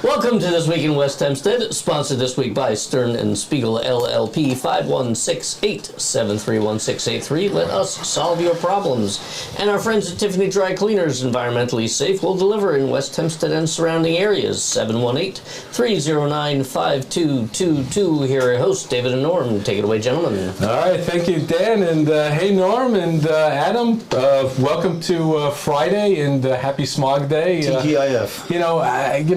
Welcome to This Week in West Hempstead, sponsored this week by Stern & Spiegel LLP, 516-873-1683. Let us solve your problems. And our friends at Tiffany Dry Cleaners, environmentally safe, will deliver in West Hempstead and surrounding areas. 718-309-5222. Here are hosts, David and Norm. Take it away, gentlemen. All right, thank you, Dan. And hey, Norm and Adam, welcome to Friday and happy Smog Day. TGIF.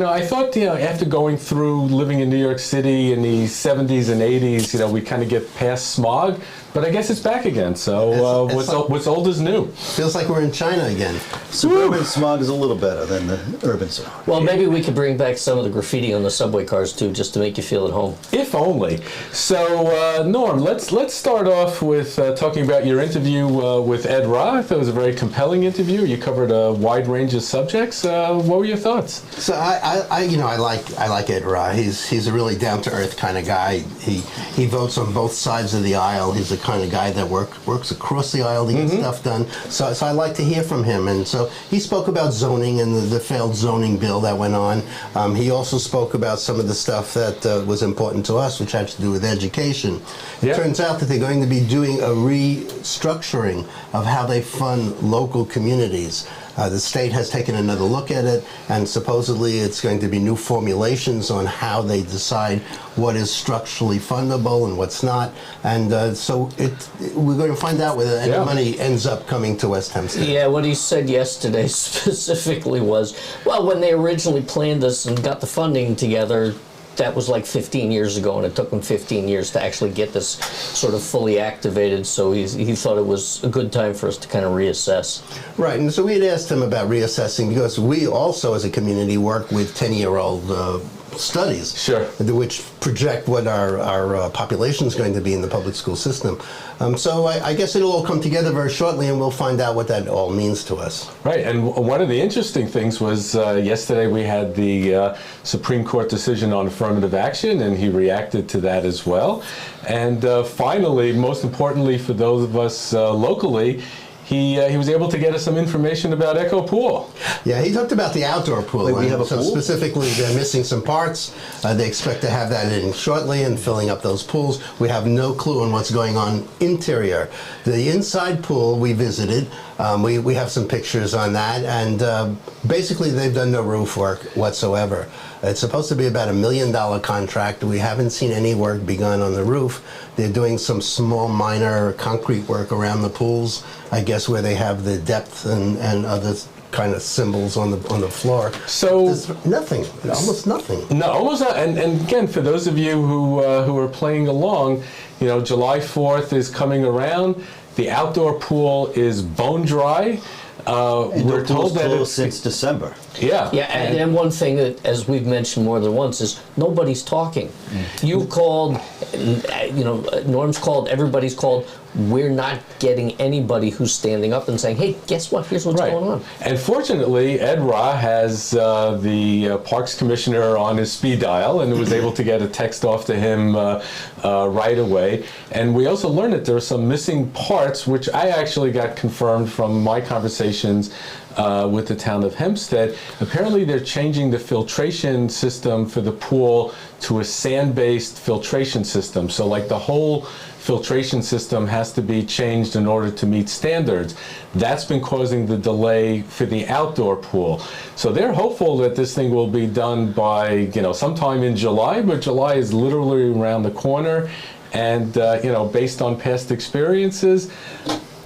I thought, after going through living in New York City in the 70s and 80s, we kind of get past smog, but I guess it's back again. So what's old is new. Feels like we're in China again. Suburban smog is a little better than the urban smog. Well, maybe we could bring back some of the graffiti on the subway cars, too, just to make you feel at home. If only. So, Norm, let's start off with talking about your interview with Ed Ra. I thought it was a very compelling interview. You covered a wide range of subjects. What were your thoughts? So I like Ed Ra. He's a really down to earth kind of guy. He votes on both sides of the aisle. He's the kind of guy that works across the aisle to get stuff done. So I like to hear from him. And so he spoke about zoning and the failed zoning bill that went on. He also spoke about some of the stuff that was important to us, which had to do with education. Yeah. It turns out that they're going to be doing a restructuring of how they fund local communities. The state has taken another look at it, and supposedly it's going to be new formulations on how they decide what is structurally fundable and what's not. And so we're going to find out whether any money ends up coming to West Hempstead. Yeah, what he said yesterday specifically was, well, when they originally planned this and got the funding together, that was like 15 years ago, and it took them 15 years to actually get this sort of fully activated, so he thought it was a good time for us to kind of reassess. Right, and so we had asked him about reassessing because we also, as a community, work with 10-year-old studies, sure, which project what our population is going to be in the public school system. So I guess it'll all come together very shortly, and we'll find out what that all means to us. Right, and one of the interesting things was yesterday we had the Supreme Court decision on affirmative action, and he reacted to that as well. And finally, most importantly for those of us locally, he was able to get us some information about Echo Pool. Yeah, he talked about the outdoor pool. Wait, we have a so pool? Specifically, they're missing some parts. They expect to have that in shortly and filling up those pools. We have no clue on what's going on interior. The inside pool we visited. We have some pictures on that, and basically they've done no roof work whatsoever. It's supposed to be about $1 million contract. We haven't seen any work begun on the roof. They're doing some small minor concrete work around the pools, I guess where they have the depth and other kind of symbols on the floor. So there's nothing, almost nothing. No, almost not. And again, for those of you who are playing along, July 4th is coming around. The outdoor pool is bone dry. We're told that it's since December. Yeah, and one thing that, as we've mentioned more than once, is nobody's talking. You called, Norm's called, everybody's called. We're not getting anybody who's standing up and saying, hey, guess what, here's what's going on. And fortunately, Ed Ra has the Parks Commissioner on his speed dial and was able to get a text off to him right away. And we also learned that there are some missing parts, which I actually got confirmed from my conversations with the town of Hempstead. Apparently they're changing the filtration system for the pool to a sand-based filtration system. So like the whole filtration system has to be changed in order to meet standards. That's been causing the delay for the outdoor pool. So they're hopeful that this thing will be done by, sometime in July, but July is literally around the corner. And, based on past experiences,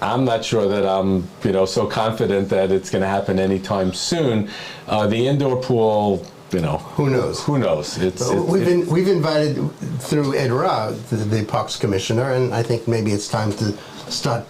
I'm not sure that I'm, so confident that it's going to happen anytime soon. The indoor pool, who knows? Who knows? We've invited through Ed Ra, the Parks Commissioner, and I think maybe it's time to start,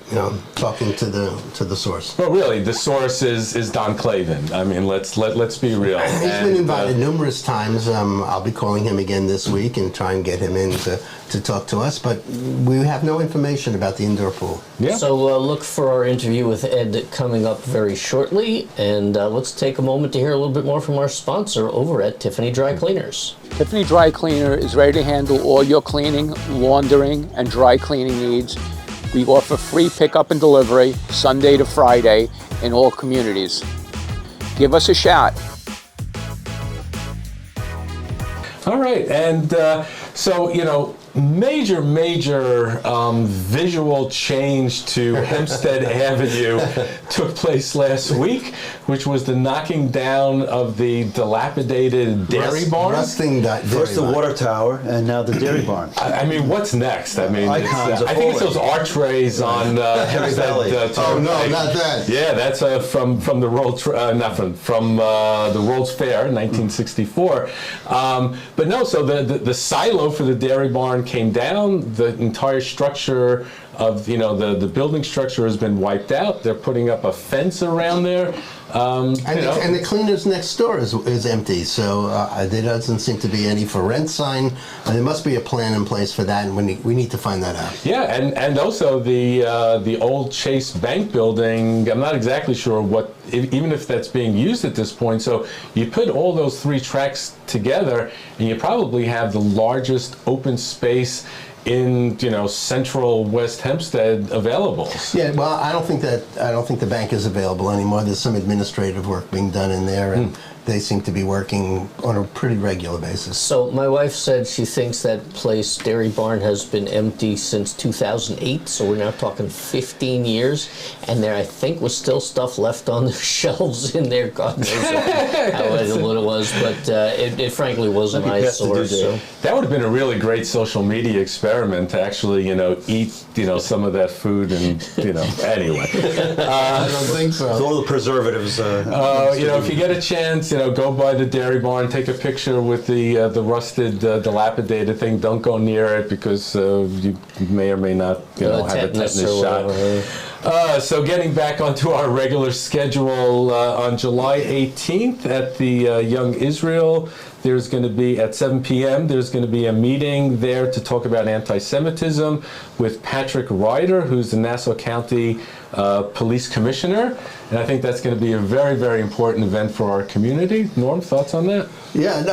talking to the source. Well, really, the source is Don Clavin. I mean, let's be real. He's been invited numerous times. I'll be calling him again this week and try and get him in to talk to us, but we have no information about the indoor pool. Yeah. So look for our interview with Ed coming up very shortly, and let's take a moment to hear a little bit more from our sponsor over at Tiffany Dry Cleaners. Tiffany Dry Cleaner is ready to handle all your cleaning, laundering, and dry cleaning needs. We offer free pickup and delivery Sunday to Friday in all communities. Give us a shot. All right, and so, major visual change to Hempstead Avenue took place last week, which was the knocking down of the dilapidated dairy barn. Rusting dairy First the barn. water tower, and now the dairy barn. I mean, what's next? I mean, Icons of I think it's those Foley. archways on Hempstead. Valley. Oh no, Turnpike. not that. Yeah, that's from the World from the World's Fair, 1964. But no, so the silo for the dairy barn came down. The entire structure of the building structure has been wiped out. They're putting up a fence around there. And the cleaners next door is empty, so there doesn't seem to be any for rent sign. There must be a plan in place for that, and we need to find that out. Yeah, and also the old Chase Bank building, I'm not exactly sure even if that's being used at this point. So you put all those three tracks together, and you probably have the largest open space in central West Hempstead available. Yeah, well, I don't think the bank is available anymore. There's some administrative work being done in there, and they seem to be working on a pretty regular basis. So my wife said she thinks that place, Dairy Barn, has been empty since 2008, so we're now talking 15 years, and there I think was still stuff left on the shelves in there. God knows how what it was, but it frankly was an That'd be past the eyesore. due So. date. That would have been a really great social media experiment to actually, eat, some of that food and, anyway. I don't think With so. all the preservatives. If you get a chance, go by the dairy barn, take a picture with the rusted, dilapidated thing. Don't go near it because you may or may not, have a tetanus shot. So getting back onto our regular schedule, on July 18th at the Young Israel, there's going to be, at 7 p.m., there's going to be a meeting there to talk about anti-Semitism with Patrick Ryder, who's the Nassau County Police Commissioner. And I think that's going to be a very, very important event for our community. Norm, thoughts on that? Yeah,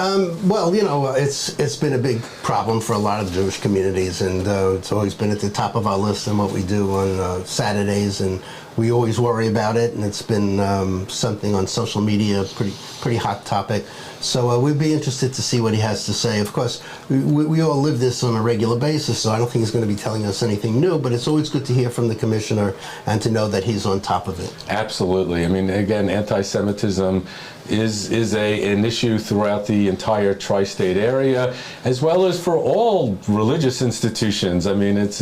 well, it's been a big problem for a lot of Jewish communities, and it's always been at the top of our list and what we do on Saturdays, and we always worry about it, and it's been something on social media, pretty hot topic. So we'd be interested to see what he has to say. Of course, we all live this on a regular basis, so I don't think he's going to be telling us anything new, but it's always good to hear from the commissioner and to know that he's on top of it. Absolutely. I mean, again, anti-Semitism is an issue throughout the entire tri-state area, as well as for all religious institutions. I mean, it's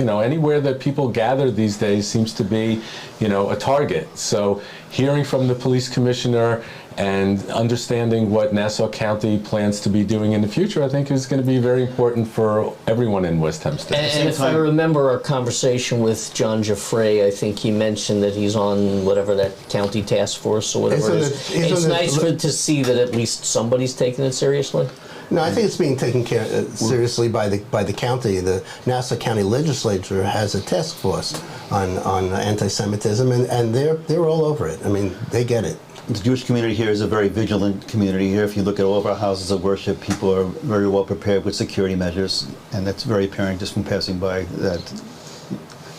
anywhere that people gather these days seems to be, a target. So hearing from the police commissioner and understanding what Nassau County plans to be doing in the future, I think is going to be very important for everyone in West Hempstead. And if I remember our conversation with John Jaffray, I think he mentioned that he's on whatever that county task force or whatever it is. It's nice to see that at least somebody's taking it seriously. No, I think it's being taken seriously by the county. The Nassau County Legislature has a task force on anti-Semitism, and they're all over it. I mean, they get it. The Jewish community here is a very vigilant community here. If you look at all of our houses of worship, people are very well prepared with security measures, and that's very apparent just from passing by that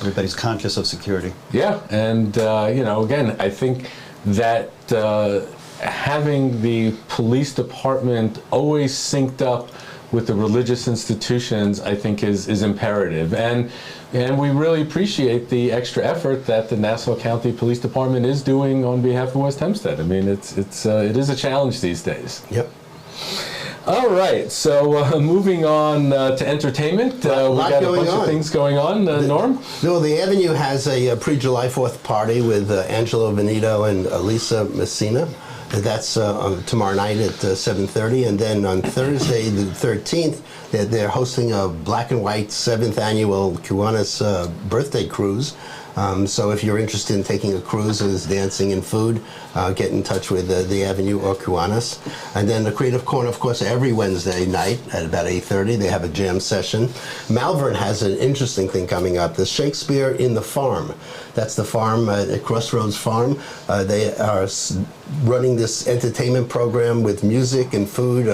everybody's conscious of security. Yeah, and again, I think that having the police department always synced up with the religious institutions, I think is imperative. And we really appreciate the extra effort that the Nassau County Police Department is doing on behalf of West Hempstead. I mean, it is a challenge these days. Yep. All right, so moving on to entertainment. We got a bunch of things going on. Norm? No, the Avenue has a pre-July 4th party with Angelo Veneto and Lisa Messina. That's tomorrow night at 7:30, and then on Thursday the 13th, they're hosting a black and white 7th annual Kiwanis birthday cruise. So if you're interested in taking a cruise and there's dancing and food, get in touch with the Avenue or Kiwanis. And then the Creative Corner, of course, every Wednesday night at about 8:30, they have a jam session. Malvern has an interesting thing coming up, the Shakespeare in the Farm. That's the farm at Crossroads Farm. They are running this entertainment program with music and food.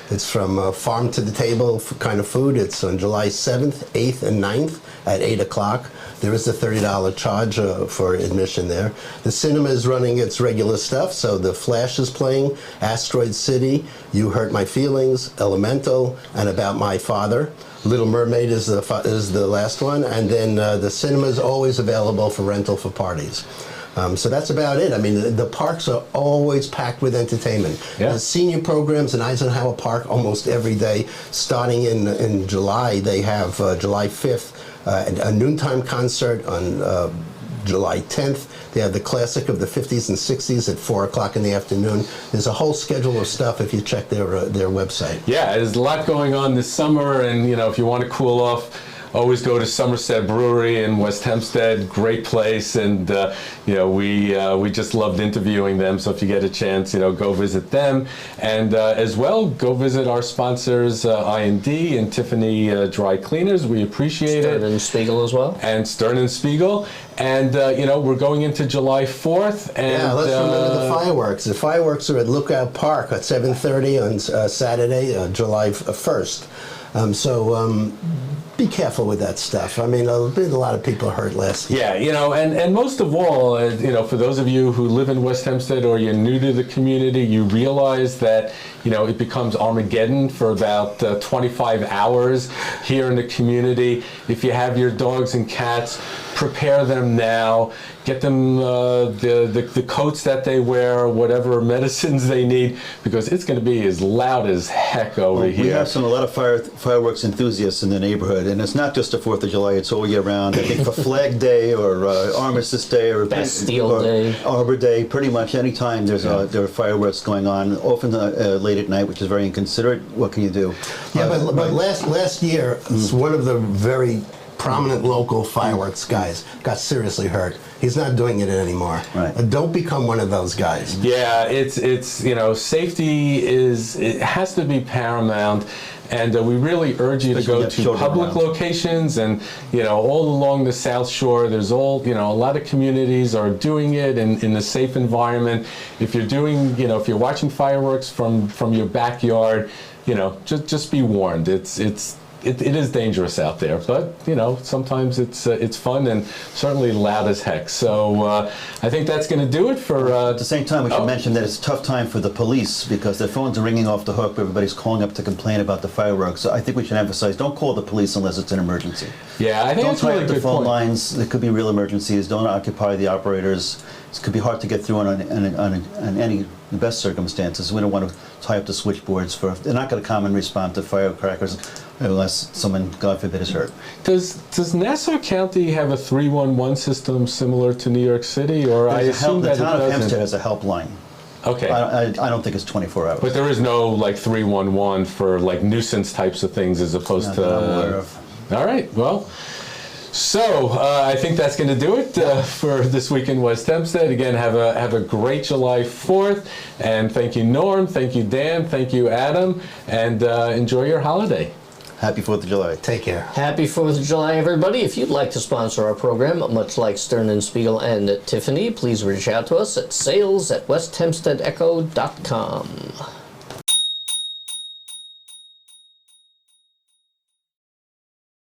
It's from farm to the table kind of food. It's on July 7th, 8th, and 9th at 8 o'clock. There is a $30 charge for admission there. The cinema is running its regular stuff, so The Flash is playing, Asteroid City, You Hurt My Feelings, Elemental, and About My Father. Little Mermaid is the last one, and then the cinema is always available for rental for parties. So that's about it. I mean, the parks are always packed with entertainment. Yeah. The senior programs in Eisenhower Park almost every day. Starting in July, they have July 5th, a noontime concert on July 10th. They have the classic of the 50s and 60s at 4 o'clock in the afternoon. There's a whole schedule of stuff if you check their website. Yeah, there's a lot going on this summer, and if you want to cool off, always go to Somerset Brewery in West Hempstead. Great place, and we just loved interviewing them. So if you get a chance, go visit them, and as well go visit our sponsors, I&D and Tiffany Dry Cleaners. We appreciate Stern it. and Spiegel as well. And Stern and Spiegel, and we're going into July 4th. And Yeah, let's remember the fireworks. The fireworks are at Lookout Park at 7:30 on Saturday, July 1st. Be careful with that stuff. I mean, a lot of people hurt last year. Yeah, and most of all, for those of you who live in West Hempstead or you're new to the community, you realize that, it becomes Armageddon for about 25 hours here in the community. If you have your dogs and cats, prepare them now. Get them the coats that they wear, whatever medicines they need, because it's going to be as loud as heck over here. We have a lot of fireworks enthusiasts in the neighborhood, and it's not just the 4th of July, it's all year round. I think for Flag Day or Armistice Day or Bastille Day, Arbor Day, pretty much any time there are fireworks going on, often late at night, which is very inconsiderate. What can you do? Yeah, but last year, one of the very prominent local fireworks guys got seriously hurt. He's not doing it anymore. Right. Don't become one of those guys. Yeah, it's safety it has to be paramount, and we really urge you to go to public locations, and all along the South Shore. There's a lot of communities are doing it in a safe environment. If you're doing if you're watching fireworks from your backyard, just be warned. It is dangerous out there, but sometimes it's fun and certainly loud as heck. So I think that's going to do it for. At the same time, we should mention that it's a tough time for the police because their phones are ringing off the hook. Everybody's calling up to complain about the fireworks. So I think we should emphasize: don't call the police unless it's an emergency. Yeah, I think don't that's really tie up good the phone point. lines. There could be real emergencies. Don't occupy the operators. It could be hard to get through on any the best circumstances. We don't want to tie up the switchboards they're not going to come and respond to firecrackers unless someone, God forbid, is hurt. Does Nassau County have a 311 system similar to New York City, or I assume that the town it of Hempstead doesn't? has a helpline. Okay. I don't think it's 24 hours. But there is no 311 for nuisance types of things as opposed Not to. that I'm aware of. All right. Well. So I think that's going to do it for this week in West Hempstead. Again, have a great July 4th, and thank you, Norm. Thank you, Dan. Thank you, Adam, and enjoy your holiday. Happy 4th of July. Take care. Happy 4th of July, everybody. If you'd like to sponsor our program, much like Stern and Spiegel and Tiffany, please reach out to us at sales@westhempsteadecho.com.